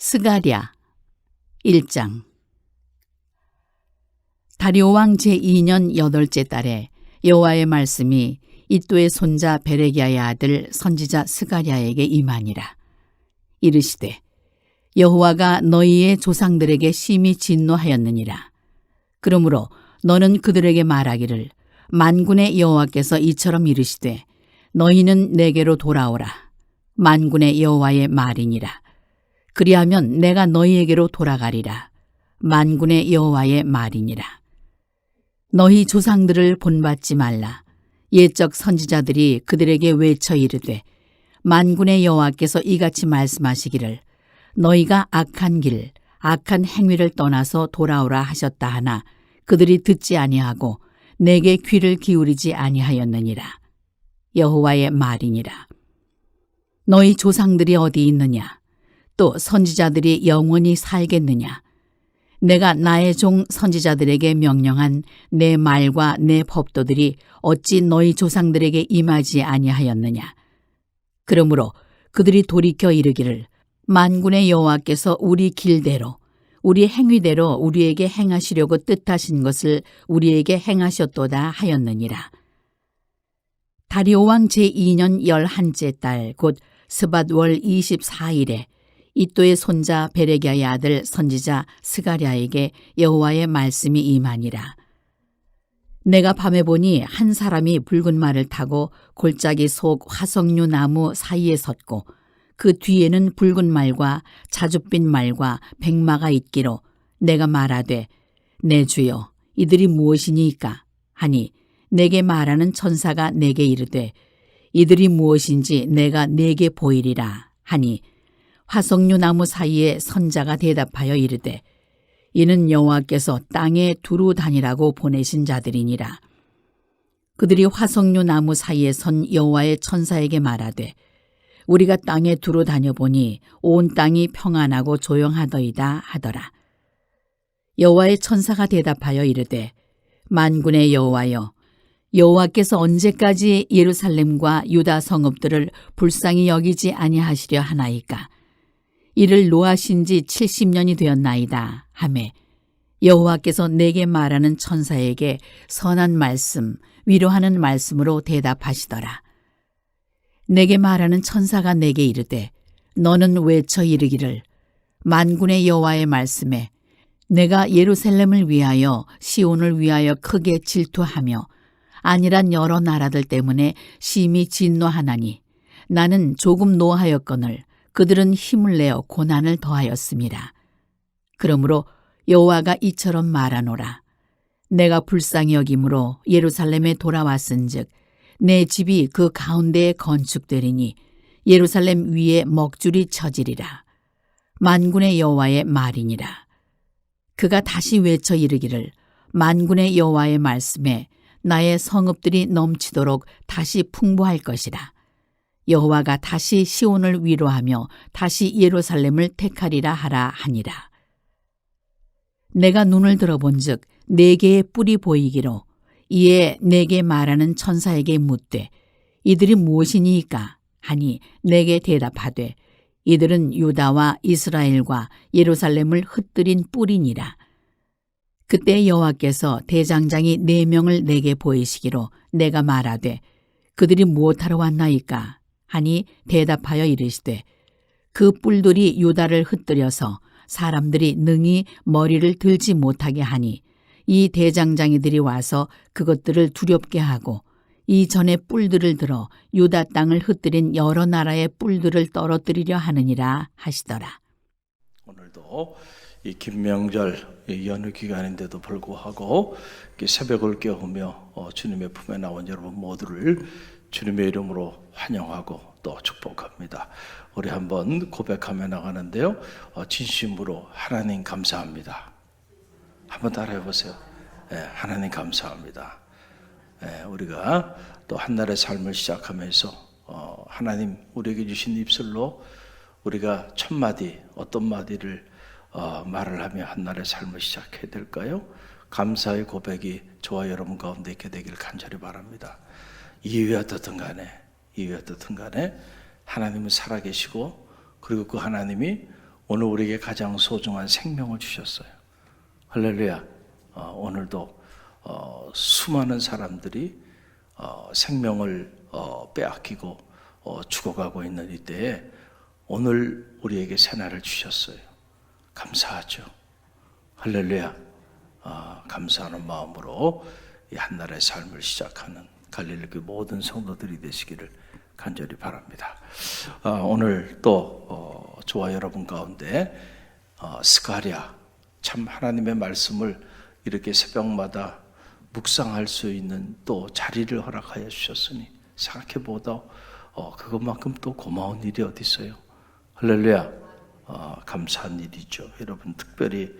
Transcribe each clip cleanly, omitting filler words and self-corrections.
스가랴 1장. 다리오 왕 제2년 8째 달에 여호와의 말씀이 이도의 손자 베레기야의 아들 선지자 스가랴에게 임하니라. 이르시되 여호와가 너희의 조상들에게 심히 진노하였느니라. 그러므로 너는 그들에게 말하기를 만군의 여호와께서 이처럼 이르시되 너희는 내게로 돌아오라. 만군의 여호와의 말이니라. 그리하면 내가 너희에게로 돌아가리라. 만군의 여호와의 말이니라. 너희 조상들을 본받지 말라. 옛적 선지자들이 그들에게 외쳐 이르되 만군의 여호와께서 이같이 말씀하시기를 너희가 악한 길, 악한 행위를 떠나서 돌아오라 하셨다 하나 그들이 듣지 아니하고 내게 귀를 기울이지 아니하였느니라. 여호와의 말이니라. 너희 조상들이 어디 있느냐? 또 선지자들이 영원히 살겠느냐? 내가 나의 종 선지자들에게 명령한 내 말과 내 법도들이 어찌 너희 조상들에게 임하지 아니하였느냐? 그러므로 그들이 돌이켜 이르기를 만군의 여호와께서 우리 길대로 우리 행위대로 우리에게 행하시려고 뜻하신 것을 우리에게 행하셨도다 하였느니라. 다리오 왕 제2년 11째 달 곧 스밧월 24일에 이도의 손자 베레기야의 아들 선지자 스가랴에게 여호와의 말씀이 임하니라. 내가 밤에 보니 한 사람이 붉은 말을 타고 골짜기 속 화석류 나무 사이에 섰고 그 뒤에는 붉은 말과 자줏빛 말과 백마가 있기로 내가 말하되 내 주여 이들이 무엇이니까 하니 내게 말하는 천사가 내게 이르되 이들이 무엇인지 내가 내게 보이리라 하니 화석류 나무 사이에 선자가 대답하여 이르되 이는 여호와께서 땅에 두루 다니라고 보내신 자들이니라. 그들이 화석류 나무 사이에 선 여호와의 천사에게 말하되 우리가 땅에 두루 다녀보니 온 땅이 평안하고 조용하더이다 하더라. 여호와의 천사가 대답하여 이르되 만군의 여호와여 여호와께서 언제까지 예루살렘과 유다 성읍들을 불쌍히 여기지 아니하시려 하나이까? 이를 노하신 지 70년이 되었나이다 하매 여호와께서 내게 말하는 천사에게 선한 말씀, 위로하는 말씀으로 대답하시더라. 내게 말하는 천사가 내게 이르되 너는 외쳐 이르기를 만군의 여호와의 말씀에 내가 예루살렘을 위하여 시온을 위하여 크게 질투하며 안일한 여러 나라들 때문에 심히 진노하나니 나는 조금 노하였거늘 그들은 힘을 내어 고난을 더하였습니다. 그러므로 여호와가 이처럼 말하노라. 내가 불쌍히 여김으로 예루살렘에 돌아왔은즉 내 집이 그 가운데에 건축되리니 예루살렘 위에 먹줄이 쳐지리라. 만군의 여호와의 말이니라. 그가 다시 외쳐 이르기를 만군의 여호와의 말씀에 나의 성읍들이 넘치도록 다시 풍부할 것이라. 여호와가 다시 시온을 위로하며 다시 예루살렘을 택하리라 하라 하니라. 내가 눈을 들어본즉 네 개의 뿔이 보이기로 이에 내게 말하는 천사에게 묻되 이들이 무엇이니까 하니 내게 대답하되 이들은 유다와 이스라엘과 예루살렘을 흩뜨린 뿔이니라. 그때 여호와께서 대장장이 4명을 내게 보이시기로 내가 말하되 그들이 무엇하러 왔나이까 하니 대답하여 이르시되 그 뿔들이 유다를 흩뜨려서 사람들이 능히 머리를 들지 못하게 하니 이 대장장이들이 와서 그것들을 두렵게 하고 이전에 뿔들을 들어 유다 땅을 흩뜨린 여러 나라의 뿔들을 떨어뜨리려 하느니라 하시더라. 오늘도 이 김명절 연휴 기간인데도 불구하고 새벽을 깨우며 주님의 품에 나온 여러분 모두를 주님의 이름으로 환영하고 또 축복합니다. 우리 한번 고백하며 나가는데요. 진심으로 하나님 감사합니다. 한번 따라해 보세요. 하나님 감사합니다. 우리가 또 한날의 삶을 시작하면서 하나님 우리에게 주신 입술로 우리가 첫 마디 어떤 마디를 말을 하며 한날의 삶을 시작해야 될까요? 감사의 고백이 저와 여러분 가운데 있게 되길 간절히 바랍니다. 이유에 어떻든 간에 하나님은 살아계시고 그리고 그 하나님이 오늘 우리에게 가장 소중한 생명을 주셨어요. 할렐루야. 오늘도 수많은 사람들이 생명을 빼앗기고 죽어가고 있는 이때에 오늘 우리에게 새날을 주셨어요. 감사하죠. 할렐루야. 감사하는 마음으로 이 한날의 삶을 시작하는 갈릴리 모든 성도들이 되시기를 간절히 바랍니다. 오늘 또 저와 여러분 가운데 스가랴, 참 하나님의 말씀을 이렇게 새벽마다 묵상할 수 있는 또 자리를 허락하여 주셨으니 생각해보다 그것만큼 또 고마운 일이 어디 있어요. 할렐루야. 감사한 일이죠. 여러분 특별히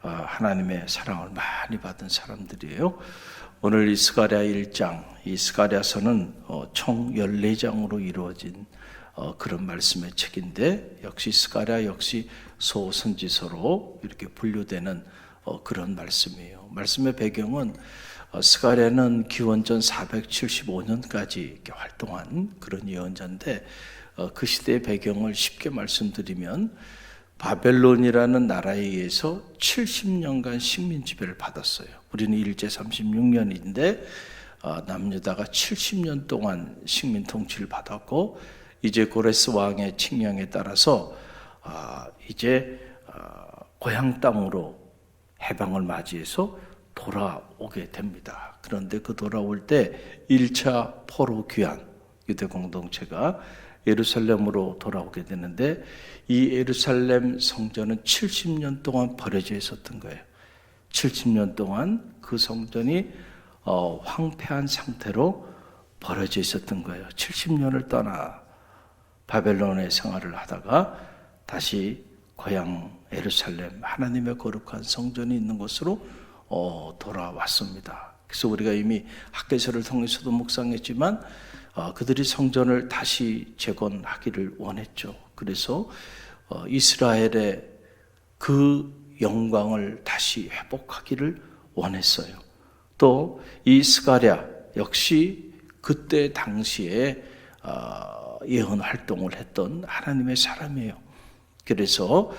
하나님의 사랑을 많이 받은 사람들이에요. 오늘 이 스가랴 1장, 이 스가랴서는 총 14장으로 이루어진 그런 말씀의 책인데, 역시 스가랴 역시 소선지서로 이렇게 분류되는 그런 말씀이에요. 말씀의 배경은 스가랴는 기원전 475년까지 이렇게 활동한 그런 예언자인데, 그 시대의 배경을 쉽게 말씀드리면 바벨론이라는 나라에 의해서 70년간 식민 지배를 받았어요. 우리는 일제 36년인데 남유다가 70년 동안 식민 통치를 받았고, 이제 고레스 왕의 칙령에 따라서 이제 고향 땅으로 해방을 맞이해서 돌아오게 됩니다. 그런데 그 돌아올 때 1차 포로 귀환, 유대 공동체가 예루살렘으로 돌아오게 되는데, 이 예루살렘 성전은 70년 동안 버려져 있었던 거예요. 70년 동안 그 성전이 황폐한 상태로 버려져 있었던 거예요. 70년을 떠나 바벨론의 생활을 하다가 다시 고향 예루살렘, 하나님의 거룩한 성전이 있는 곳으로 돌아왔습니다. 그래서 우리가 이미 학개서를 통해서도 묵상했지만 그들이 성전을 다시 재건하기를 원했죠. 그래서 이스라엘의 그 영광을 다시 회복하기를 원했어요. 또 이 스가랴 역시 그때 당시에 예언 활동을 했던 하나님의 사람이에요. 그래서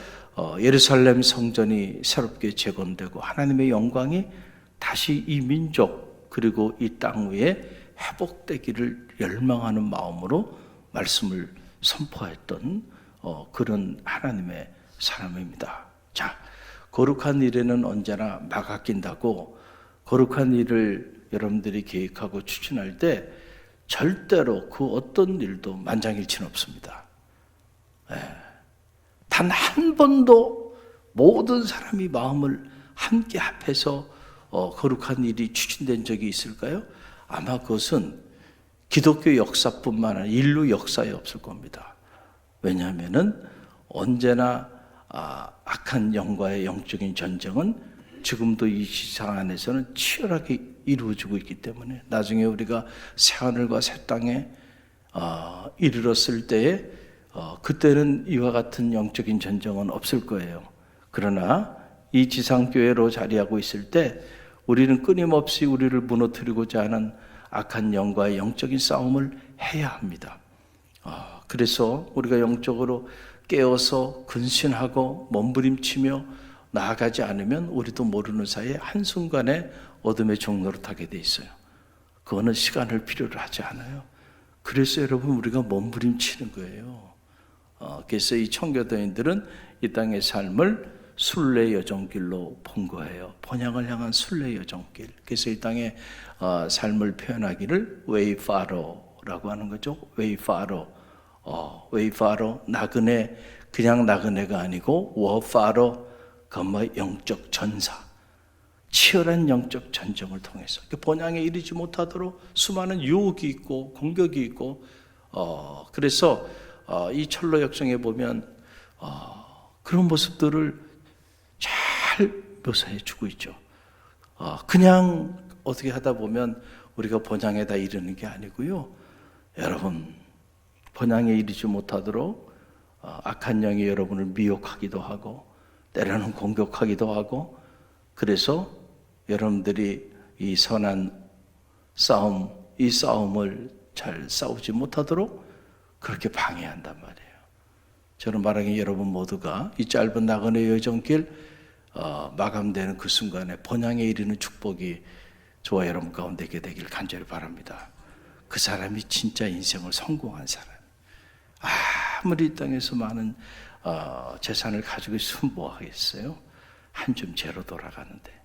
예루살렘 성전이 새롭게 재건되고 하나님의 영광이 다시 이 민족 그리고 이 땅 위에 회복되기를 열망하는 마음으로 말씀을 선포했던 그런 하나님의 사람입니다. 자, 거룩한 일에는 언제나 막아 낀다고, 거룩한 일을 여러분들이 계획하고 추진할 때 절대로 그 어떤 일도 만장일치는 없습니다. 단 한 번도 모든 사람이 마음을 함께 합해서 거룩한 일이 추진된 적이 있을까요? 아마 그것은 기독교 역사뿐만 아니라 인류 역사에 없을 겁니다. 왜냐하면은 언제나 악한 영과의 영적인 전쟁은 지금도 이 지상 안에서는 치열하게 이루어지고 있기 때문에 나중에 우리가 새하늘과 새 땅에 이르렀을 때에 그때는 이와 같은 영적인 전쟁은 없을 거예요. 그러나 이 지상교회로 자리하고 있을 때 우리는 끊임없이 우리를 무너뜨리고자 하는 악한 영과의 영적인 싸움을 해야 합니다. 그래서 우리가 영적으로 깨어서 근신하고 몸부림치며 나아가지 않으면 우리도 모르는 사이에 한순간에 어둠의 종로로 타게 돼 있어요. 그거는 시간을 필요로 하지 않아요. 그래서 여러분 우리가 몸부림치는 거예요. 그래서 이 청교도인들은 이 땅의 삶을 순례 여정길로 본 거예요. 번향을 향한 순례 여정길. 그래서 이 땅의 삶을 표현하기를 웨이파로라고 하는 거죠. 웨이파로. 웨이파로, 나그네, 그냥 나그네가 아니고 워파로, 그뭐 영적 전사. 치열한 영적 전쟁을 통해서 번향에 이르지 못하도록 수많은 유혹이 있고 공격이 있고, 그래서 이 철로 역정에 보면 그런 모습들을 잘 묘사해 주고 있죠. 그냥 어떻게 하다 보면 우리가 번향에다 이르는 게 아니고요. 여러분, 번향에 이르지 못하도록 악한 영이 여러분을 미혹하기도 하고 때로는 공격하기도 하고, 그래서 여러분들이 이 선한 싸움, 이 싸움을 잘 싸우지 못하도록 그렇게 방해한단 말이에요. 저는 말하기 여러분 모두가 이 짧은 나그네 여정길 마감되는 그 순간에 본향에 이르는 축복이 저와 여러분 가운데 있게 되길 간절히 바랍니다. 그 사람이 진짜 인생을 성공한 사람. 아무리 이 땅에서 많은 재산을 가지고 있으면 뭐 하겠어요? 한 줌 재로 돌아가는데.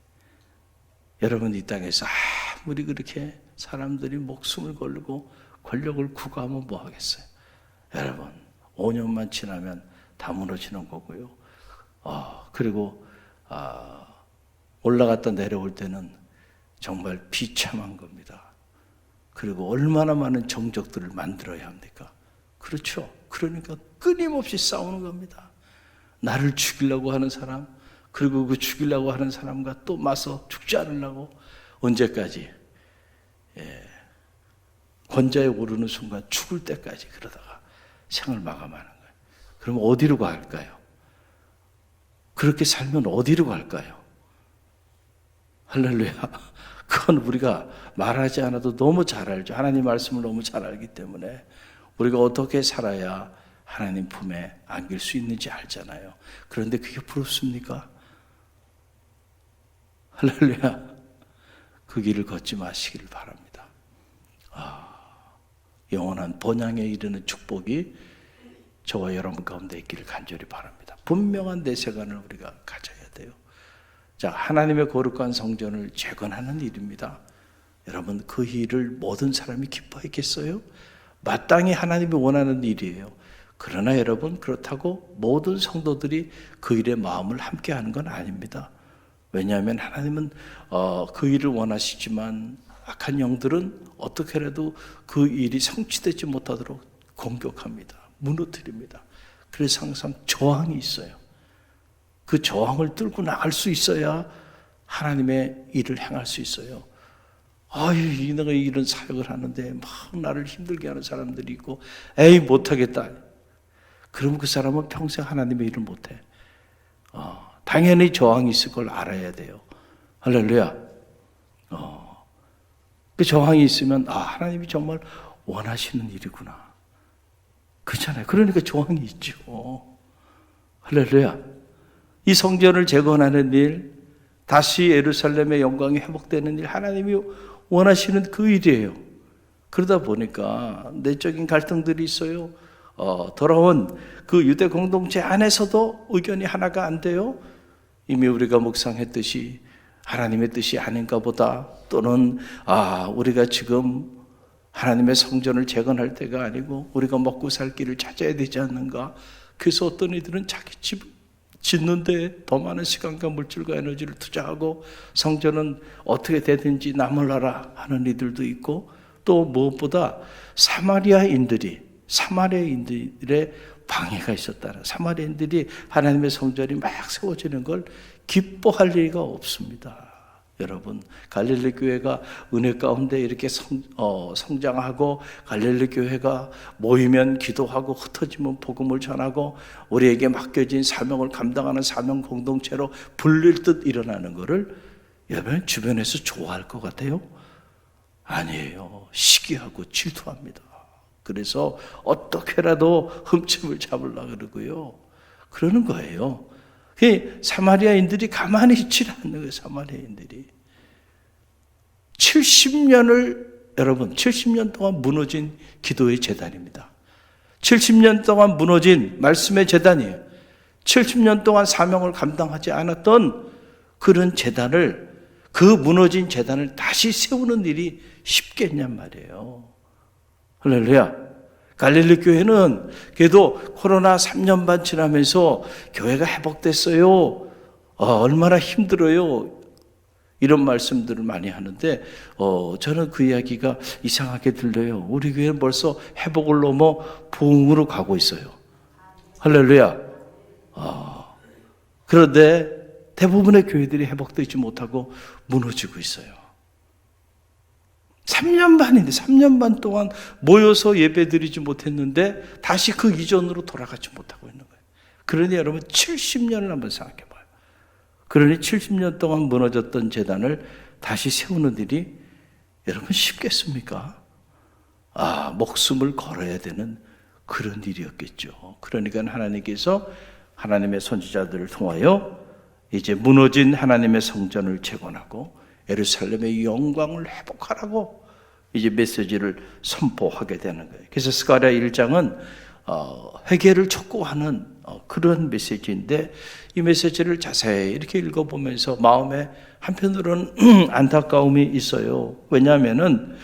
여러분 이 땅에서 아무리 그렇게 사람들이 목숨을 걸고 권력을 구가하면 뭐 하겠어요? 여러분 5년만 지나면 다 무너지는 거고요. 그리고 올라갔다 내려올 때는 정말 비참한 겁니다. 그리고 얼마나 많은 정적들을 만들어야 합니까? 그렇죠. 그러니까 끊임없이 싸우는 겁니다. 나를 죽이려고 하는 사람, 그리고 그 죽이려고 하는 사람과 또 맞서 죽지 않으려고 언제까지? 권자에 오르는 순간 죽을 때까지 그러다가 생을 마감하는 거예요. 그럼 어디로 갈까요? 그렇게 살면 어디로 갈까요? 할렐루야. 그건 우리가 말하지 않아도 너무 잘 알죠. 하나님 말씀을 너무 잘 알기 때문에 우리가 어떻게 살아야 하나님 품에 안길 수 있는지 알잖아요. 그런데 그게 부럽습니까? 할렐루야. 그 길을 걷지 마시기를 바랍니다. 영원한 본향에 이르는 축복이 저와 여러분 가운데 있기를 간절히 바랍니다. 분명한 내세관을 우리가 가져야 돼요. 자, 하나님의 거룩한 성전을 재건하는 일입니다. 여러분 그 일을 모든 사람이 기뻐했겠어요? 마땅히 하나님이 원하는 일이에요. 그러나 여러분 그렇다고 모든 성도들이 그 일에 마음을 함께하는 건 아닙니다. 왜냐하면 하나님은 그 일을 원하시지만 악한 영들은 어떻게라도 그 일이 성취되지 못하도록 공격합니다. 무너뜨립니다. 그래서 항상 저항이 있어요. 그 저항을 뚫고 나갈 수 있어야 하나님의 일을 행할 수 있어요. 내가 이런 사역을 하는데 막 나를 힘들게 하는 사람들이 있고 에이 못하겠다. 그러면 그 사람은 평생 하나님의 일을 못해. 당연히 저항이 있을 걸 알아야 돼요. 할렐루야. 그 저항이 있으면 하나님이 정말 원하시는 일이구나. 그렇잖아요. 그러니까 저항이 있죠. 할렐루야. 이 성전을 재건하는 일, 다시 예루살렘의 영광이 회복되는 일, 하나님이 원하시는 그 일이에요. 그러다 보니까 내적인 갈등들이 있어요. 돌아온 그 유대 공동체 안에서도 의견이 하나가 안 돼요. 이미 우리가 묵상했듯이 하나님의 뜻이 아닌가 보다, 또는 우리가 지금 하나님의 성전을 재건할 때가 아니고 우리가 먹고 살 길을 찾아야 되지 않는가. 그래서 어떤 이들은 자기 집 짓는데 더 많은 시간과 물질과 에너지를 투자하고 성전은 어떻게 되든지 나물라라 하는 이들도 있고, 또 무엇보다 사마리아인들의 방해가 있었다는, 사마리아인들이 하나님의 성전이 막 세워지는 걸 기뻐할 리가 없습니다. 여러분, 갈릴리 교회가 은혜 가운데 이렇게 성장하고, 갈릴리 교회가 모이면 기도하고 흩어지면 복음을 전하고 우리에게 맡겨진 사명을 감당하는 사명 공동체로 불릴 듯 일어나는 것을 여러분 주변에서 좋아할 것 같아요? 아니에요. 시기하고 질투합니다. 그래서 어떻게라도 흠집을 잡으려고 그러고요. 그러는 거예요. 사마리아인들이 가만히 있지 않는 거예요. 사마리아인들이 70년 동안 무너진 기도의 재단입니다. 70년 동안 무너진 말씀의 재단이에요. 70년 동안 사명을 감당하지 않았던 그런 재단을, 그 무너진 재단을 다시 세우는 일이 쉽겠냔 말이에요. 할렐루야. 갈릴리 교회는 그래도 코로나 3년 반 지나면서 교회가 회복됐어요. 얼마나 힘들어요. 이런 말씀들을 많이 하는데 저는 그 이야기가 이상하게 들려요. 우리 교회는 벌써 회복을 넘어 부흥으로 가고 있어요. 할렐루야. 그런데 대부분의 교회들이 회복되지 못하고 무너지고 있어요. 3년 반인데 3년 반 동안 모여서 예배드리지 못했는데 다시 그 이전으로 돌아가지 못하고 있는 거예요. 그러니 여러분 70년을 한번 생각해 봐요. 그러니 70년 동안 무너졌던 재단을 다시 세우는 일이 여러분 쉽겠습니까? 목숨을 걸어야 되는 그런 일이었겠죠. 그러니까 하나님께서 하나님의 선지자들을 통하여 이제 무너진 하나님의 성전을 재건하고 예루살렘의 영광을 회복하라고 이제 메시지를 선포하게 되는 거예요. 그래서 스가랴 1장은 회개를 촉구하는 그런 메시지인데, 이 메시지를 자세히 이렇게 읽어보면서 마음에 한편으로는 안타까움이 있어요. 왜냐하면은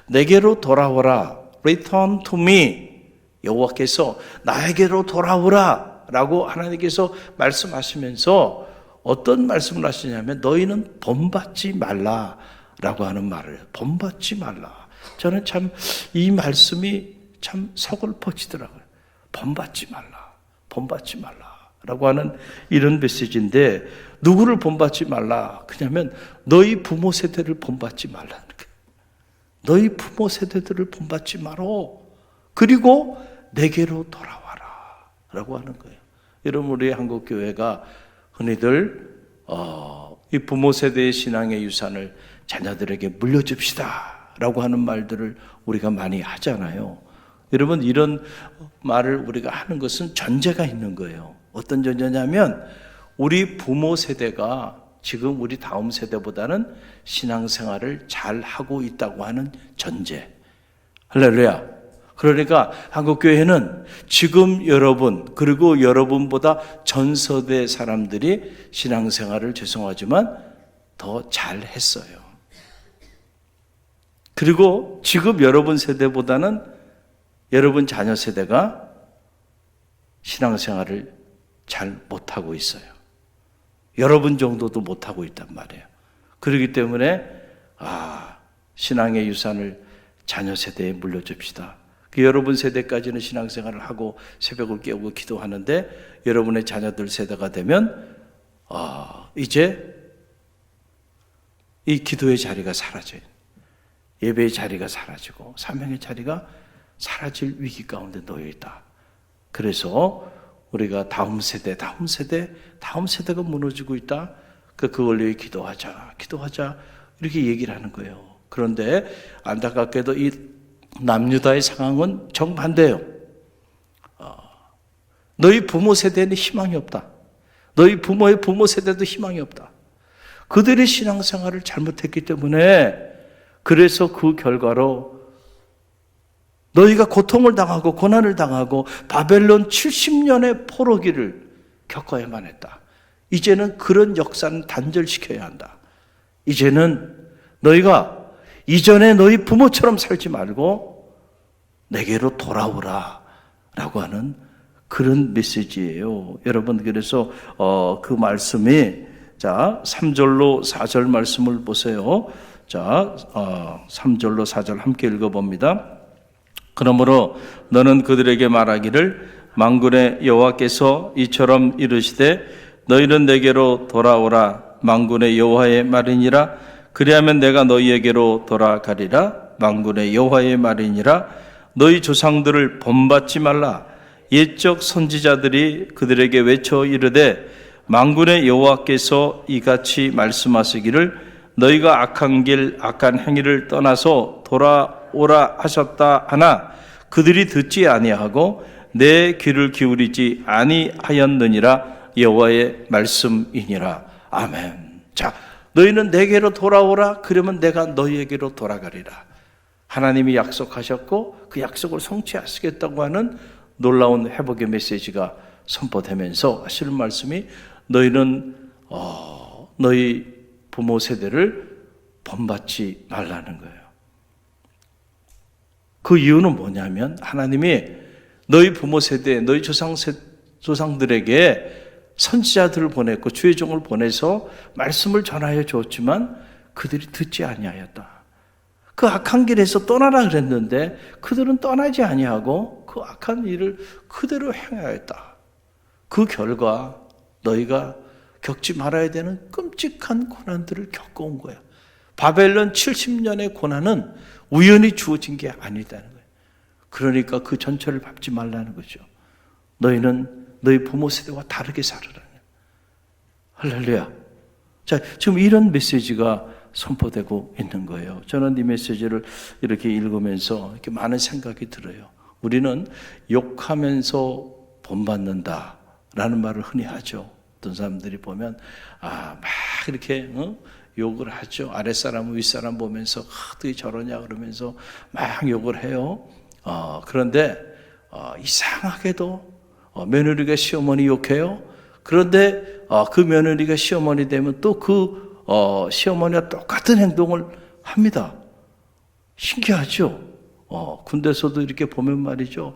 내게로 돌아오라, Return to me, 여호와께서 나에게로 돌아오라 라고 하나님께서 말씀하시면서 어떤 말씀을 하시냐면, 너희는 본받지 말라 라고 하는 말을 해요. 본받지 말라. 저는 참 이 말씀이 참 서글퍼지더라고요. 본받지 말라, 본받지 말라 라고 하는 이런 메시지인데, 누구를 본받지 말라 그냐면 너희 부모 세대를 본받지 말라는 거예요. 너희 부모 세대들을 본받지 말어, 그리고 내게로 돌아와라 라고 하는 거예요. 여러분, 우리 한국교회가 흔히들 이 부모 세대의 신앙의 유산을 자녀들에게 물려줍시다 라고 하는 말들을 우리가 많이 하잖아요. 여러분, 이런 말을 우리가 하는 것은 전제가 있는 거예요. 어떤 전제냐면, 우리 부모 세대가 지금 우리 다음 세대보다는 신앙생활을 잘 하고 있다고 하는 전제. 할렐루야. 그러니까 한국교회는 지금 여러분, 그리고 여러분보다 전세대 사람들이 신앙생활을, 죄송하지만 더 잘했어요. 그리고 지금 여러분 세대보다는 여러분 자녀 세대가 신앙생활을 잘 못하고 있어요. 여러분 정도도 못하고 있단 말이에요. 그렇기 때문에 신앙의 유산을 자녀 세대에 물려줍시다. 여러분 세대까지는 신앙생활을 하고 새벽을 깨우고 기도하는데, 여러분의 자녀들 세대가 되면 이제 이 기도의 자리가 사라져요. 예배의 자리가 사라지고 사명의 자리가 사라질 위기 가운데 놓여 있다. 그래서 우리가 다음 세대가 무너지고 있다. 그걸 위해 기도하자 이렇게 얘기를 하는 거예요. 그런데 안타깝게도 이 남유다의 상황은 정반대예요. 너희 부모 세대는 희망이 없다. 너희 부모의 부모 세대도 희망이 없다. 그들이 신앙생활을 잘못했기 때문에, 그래서 그 결과로 너희가 고통을 당하고 고난을 당하고 바벨론 70년의 포로기를 겪어야만 했다. 이제는 그런 역사는 단절시켜야 한다. 이제는 너희가 이전에 너희 부모처럼 살지 말고 내게로 돌아오라 라고 하는 그런 메시지예요. 여러분, 그래서 그 말씀이, 자, 3절로 4절 말씀을 보세요. 자, 3절로 4절 함께 읽어봅니다. 그러므로 너는 그들에게 말하기를, 만군의 여호와께서 이처럼 이르시되 너희는 내게로 돌아오라, 만군의 여호와의 말이니라. 그리하면 내가 너희에게로 돌아가리라, 만군의 여호와의 말이니라. 너희 조상들을 본받지 말라. 옛적 선지자들이 그들에게 외쳐 이르되, 만군의 여호와께서 이같이 말씀하시기를, 너희가 악한 길 악한 행위를 떠나서 돌아오라 하셨다 하나 그들이 듣지 아니하고 내 귀를 기울이지 아니하였느니라. 여호와의 말씀이니라. 아멘. 자, 너희는 내게로 돌아오라. 그러면 내가 너희에게로 돌아가리라. 하나님이 약속하셨고 그 약속을 성취하시겠다고 하는 놀라운 회복의 메시지가 선포되면서 하시는 말씀이, 너희는 너희 부모 세대를 본받지 말라는 거예요. 그 이유는 뭐냐면, 하나님이 너희 부모 세대, 너희 조상들에게 선지자들을 보냈고 주의 종을 보내서 말씀을 전하여 주었지만 그들이 듣지 아니하였다. 그 악한 길에서 떠나라 그랬는데 그들은 떠나지 아니하고 그 악한 일을 그대로 행하였다. 그 결과 너희가 겪지 말아야 되는 끔찍한 고난들을 겪어온 거야. 바벨론 70년의 고난은 우연히 주어진 게 아니다는 거예요. 그러니까 그 전철을 밟지 말라는 거죠. 너희는 너희 부모 세대와 다르게 살으라. 할렐루야. 자, 지금 이런 메시지가 선포되고 있는 거예요. 저는 이 메시지를 이렇게 읽으면서 이렇게 많은 생각이 들어요. 우리는 욕하면서 본받는다라는 말을 흔히 하죠. 어떤 사람들이 보면 막 이렇게 욕을 하죠. 아랫사람 윗사람 보면서 어떻게 저러냐 그러면서 막 욕을 해요. 그런데 이상하게도 며느리가 시어머니 욕해요. 그런데 그 며느리가 시어머니 되면 또 그 시어머니와 똑같은 행동을 합니다. 신기하죠? 군대에서도 이렇게 보면 말이죠.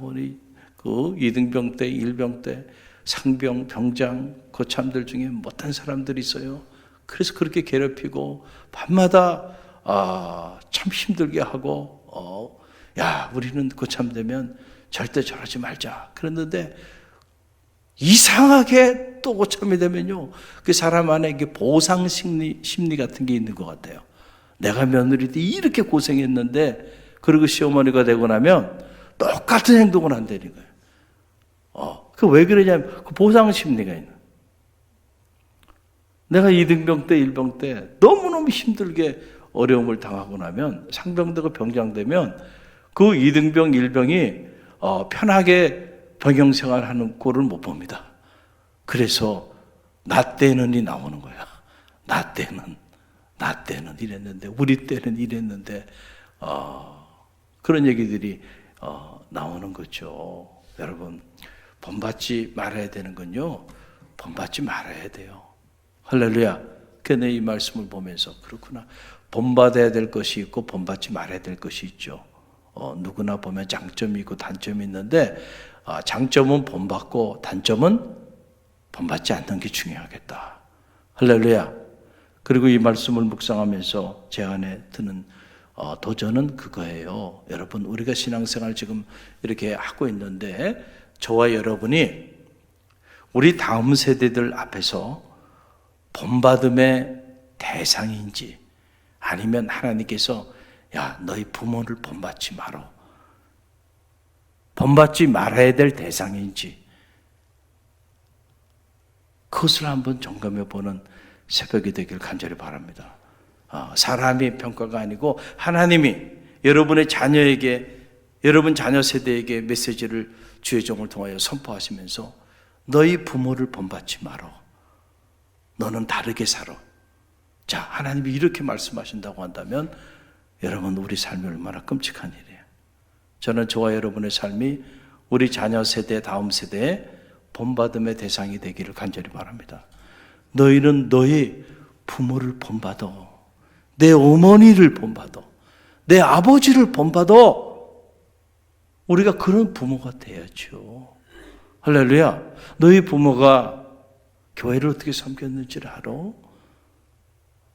우리 그 이등병 때, 일병 때, 상병, 병장, 거참들 중에 못한 사람들이 있어요. 그래서 그렇게 괴롭히고, 밤마다, 참 힘들게 하고, 우리는 거참되면 절대 저러지 말자. 그랬는데, 이상하게 또 고참이 되면요. 그 사람 안에 이게 보상 심리 같은 게 있는 것 같아요. 내가 며느리 때 이렇게 고생했는데, 그리고 시어머니가 되고 나면 똑같은 행동을 한다는 거예요. 그 왜 그러냐면, 그 보상 심리가 있는. 내가 이등병 때, 일병 때 너무너무 힘들게 어려움을 당하고 나면, 상병되고 병장되면, 그 이등병, 일병이 편하게 병영 생활하는 꼴을 못 봅니다. 그래서 나 때는이 나오는 거야. 나 때는 이랬는데, 우리 때는 이랬는데, 그런 얘기들이 나오는 거죠. 여러분, 본받지 말아야 되는 건요, 본받지 말아야 돼요. 할렐루야. 그런데 이 말씀을 보면서 그렇구나. 본받아야 될 것이 있고 본받지 말아야 될 것이 있죠. 누구나 보면 장점이 있고 단점이 있는데, 장점은 본받고 단점은 본받지 않는 게 중요하겠다. 할렐루야. 그리고 이 말씀을 묵상하면서 제 안에 드는 도전은 그거예요. 여러분, 우리가 신앙생활 지금 이렇게 하고 있는데, 저와 여러분이 우리 다음 세대들 앞에서 본받음의 대상인지, 아니면 하나님께서 너희 부모를 본받지 마라, 본받지 말아야 될 대상인지, 그것을 한번 점검해 보는 새벽이 되길 간절히 바랍니다. 사람이 평가가 아니고 하나님이 여러분의 자녀에게, 여러분 자녀 세대에게 메시지를 주의 종을 통하여 선포하시면서 너희 부모를 본받지 마라, 너는 다르게 살아. 자, 하나님이 이렇게 말씀하신다고 한다면 여러분, 우리 삶이 얼마나 끔찍한 일이에요. 저는 저와 여러분의 삶이 우리 자녀 세대, 다음 세대의 본받음의 대상이 되기를 간절히 바랍니다. 너희는 너희 부모를 본받아, 내 어머니를 본받아, 내 아버지를 본받아. 우리가 그런 부모가 돼야죠. 할렐루야. 너희 부모가 교회를 어떻게 섬겼는지를 알아?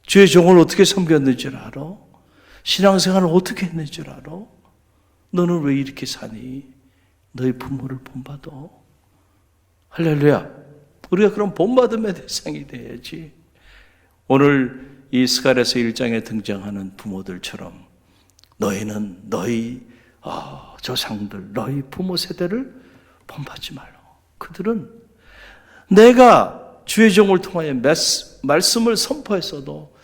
주의 종을 어떻게 섬겼는지를 알아? 신앙생활을 어떻게 했는지를 알아? 너는 왜 이렇게 사니? 너희 부모를 본받아. 할렐루야. 우리가 그런 본받음의 대상이 돼야지. 오늘 이 스가랴서 1장에 등장하는 부모들처럼 너희는 너희 조상들, 너희 부모 세대를 본받지 말라. 그들은 내가 주의 종을 통하여 말씀을 선포했어도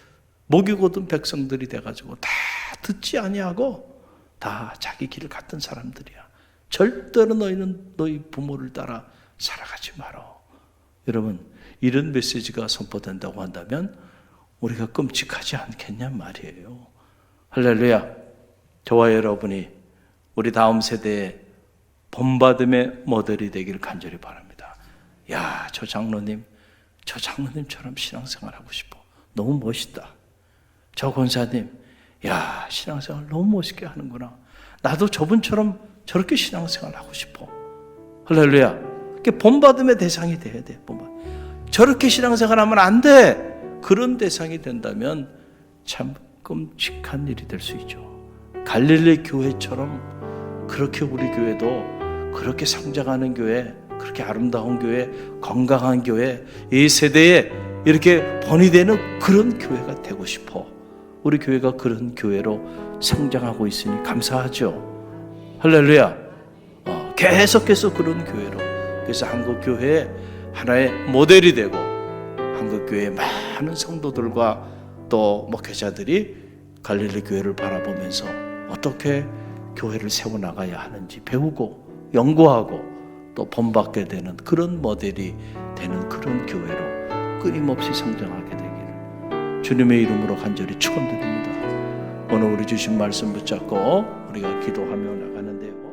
목이 곧은 백성들이 돼가지고 다 듣지 아니하고 다 자기 길을 갔던 사람들이야. 절대로 너희는 너희 부모를 따라 살아가지 마라. 여러분, 이런 메시지가 선포된다고 한다면 우리가 끔찍하지 않겠냔 말이에요. 할렐루야. 저와 여러분이 우리 다음 세대의 본받음의 모델이 되기를 간절히 바랍니다. 저 장로님처럼 신앙생활 하고 싶어. 너무 멋있다. 저 권사님, 신앙생활 너무 멋있게 하는구나. 나도 저분처럼 저렇게 신앙생활 하고 싶어. 할렐루야. 본받음의 대상이 돼야 돼. 저렇게 신앙생활 하면 안 돼. 그런 대상이 된다면 참 끔찍한 일이 될 수 있죠. 갈릴리 교회처럼 그렇게 우리 교회도 그렇게 성장하는 교회, 그렇게 아름다운 교회, 건강한 교회, 이 세대에 이렇게 번이되는 그런 교회가 되고 싶어. 우리 교회가 그런 교회로 성장하고 있으니 감사하죠. 할렐루야. 계속해서 그런 교회로, 그래서 한국교회의 하나의 모델이 되고 한국교회의 많은 성도들과 또 목회자들이 갈릴리 교회를 바라보면서 어떻게 교회를 세워나가야 하는지 배우고 연구하고 또 본받게 되는 그런 모델이 되는 그런 교회로 끊임없이 성장하게 되기를 주님의 이름으로 간절히 축원드립니다. 오늘 우리 주신 말씀 붙잡고 우리가 기도하며 나가는데요.